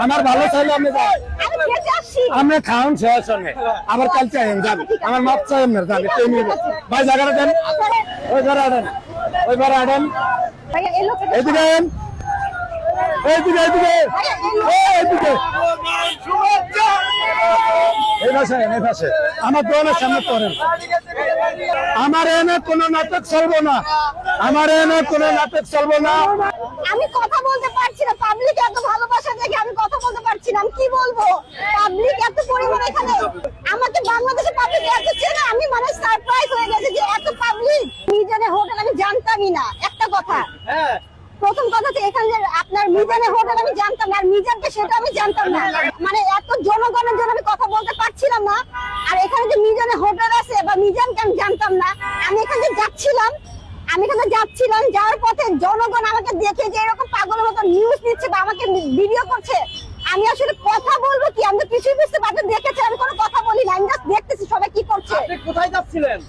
আমার ভালো চাইলে আপনি যান। আপনি খাওয়ান শেষ সঙ্গে আবার কাল চাইেন যান, আমার মাপ চাইেন না যান। ভাই জায়গাটা দেন, ওই ঘরে আনেন, ওই ঘরে আনেন, এইদিকে আনেন, এইদিকে এইদিকে এইদিকে এই পাশে এই পাশে আমার দোকানের সামনে করেন। আমার এনে কোনো নাটক চলবো না, আমার এনে কোনো নাটক চলবো না। আমি কথা বলতে পারছি না, পাবলিক এত ভালোবাসা দেখে আমি কথা বলতে পারছি না। আমি কি বলবো, পাবলিক এত পরিমাণ এখানে আমাকে বাংলাদেশের পাবলিক এত চেনে, আমি মানে সারপ্রাইজ হয়ে গেছে যে এত পাবলিক। মিজানের হোটেল আমি জানতামই না, একটা কথা। প্রথম কথা হচ্ছে এখানে যে আপনার মিজানের হোটেল আমি জানতাম না, আর মিজানকে সেটা আমি জানতাম না। মানে এত জনগণের জন্য আমি কথা বলতে পারছিলাম না। আর এখানে যে মিজানের হোটেল আছে বা মিজানকে আমি জানতাম না। আমি এখানে যাচ্ছিলাম, যাওয়ার পথে জনগণ আমাকে দেখে যে এরকম পাগলের মতো নিউজ দিচ্ছে বা আমাকে ভিডিও করছে, আমি আসলে কথা বলবো কি, আমি তো কিছুই বুঝতে পারছি। দেখেছি আমি কোনো কথা বলি না, আমি জাস্ট দেখতেছি সবাই কি করছে। আপনি কোথায় যাচ্ছিলেন?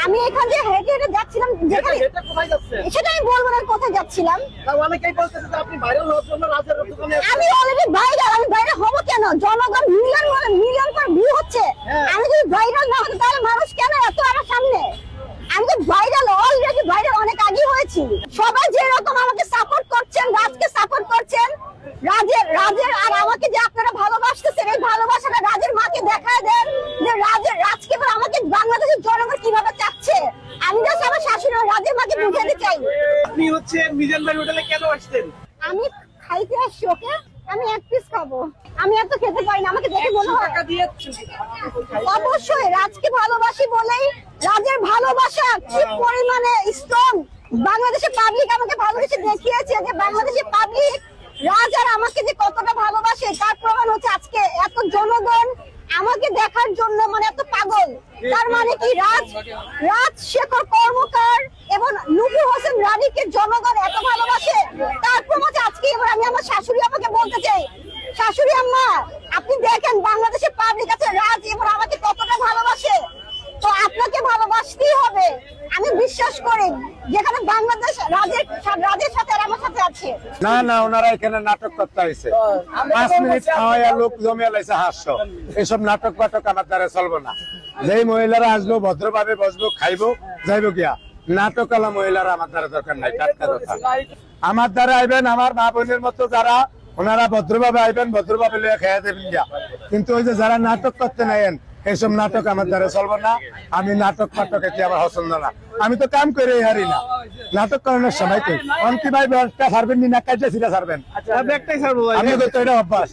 আমি এখান দিয়ে হেঁটে হেঁটে যাচ্ছিলাম, যেখানে কোথায় যাচ্ছেন সেটা আমি বলবো না কোথায় যাচ্ছিলাম। অনেকেই বলতেছে যে আপনি ভাইরাল হওয়ার জন্য রাজের দোকানে। আমি অলরেডি ভাইরাল, আমি ভাইরাল হবো কেন? জনগণ মিলিয়ন করে ভিউ হচ্ছে। আমি যদি ভাইরাল না হতো তাহলে মানুষ কেন এত আমার সামনে? আমি তো ভাইরাল, অলরেডি ভাইরাল অনেক আগে হয়েছি। সবাই যেরকম আমাকে সাপোর্ট করছেন, রাজকে সাপোর্ট করছেন, রাজের আর আমাকে যে আপনারা ভালোবাসতেছেন, এই ভালোবাসাটা রাজের মাকে দেখায় দেন যে রাজকে আমাকে বাংলাদেশের জনগণ কিভাবে চাচ্ছে। আমি জাস্ট আমার শাশুড়ি রাজের মাকে বুঝাতে চাই। আপনি হচ্ছে মিজান ভাই হোটেলে কেন আসছেন? আমি খাইতে আসছি, ওকে আমি এক পিস খাবো, আমি এত খেতে পারি না। আমাকে দেখে মনে হয় টাকা দিয়ে অবশ্যই রাজকে ভালোবাসি বলেই, রাজের ভালোবাসা কি পরিমাণে স্ট্রং বাংলাদেশের পাবলিক আমাকে ভালোবেসে দেখিয়েছে যে বাংলাদেশের পাবলিক রাজ আর আমাকে যে কতটা ভালোবাসে তার প্রমাণ হচ্ছে আজকে এত জনগণ আমাকে দেখার জন্য মানে এত পাগল। তার মানে কি রাজশেখর কর্মকার এবং নূপুর হোসেন রানীকে জনগণ এত ভালোবাসে, তার প্রমাণ আজকে। এবার আমি আমার শাশুড়ি আমাকে বলতে চাই, শাশুড়ি আম্মা আপনি দেখেন বাংলাদেশের পাবলিক আছে রাজ এবং আমাকে কতটা ভালোবাসে, তো আপনাকে ভালোবাসতেই হবে। আমি বিশ্বাস করি যেখানে বাংলাদেশ রাজের সাথে আর আমার সাথে আছে। না না, ওনারা এখানে নাটক করতে হয়েছে, 5 মিনিট খাওয়াইয়া লোক জমিয়ে লাইছে হাস্য। এসব নাটক পাটক আমার দ্বারা চলবো না। যেই মহিলারা আসবো ভদ্রভাবে বসবো, খাইবো, যাইবো গিয়া। নাটক আলা মহিলারা আমার দ্বারা দরকার নাই। টাটকা কথা, আমার দ্বারা আইবেন আমার মা বোনের মতো যারা, ওনারা ভদ্রভাবে আইবেন, ভদ্রভাবে লিয়ে খেয়ে দেবেন গিয়া। কিন্তু ওই যে যারা নাটক করতে নেন, এইসব নাটক আমার দ্বারা চলবো না। আমি নাটক পাটক এটি আমার পছন্দ না। আমি তো কাম করে হারি না, নাটক করানোর সময় কই অন্তি ভাই ব্যাগটা ছাড়বেন নি, না কাজটা সিধা ছাড়বেন। ব্যাগটাই ছাড়বো ভাই, আমি তো এটা অভ্যাস।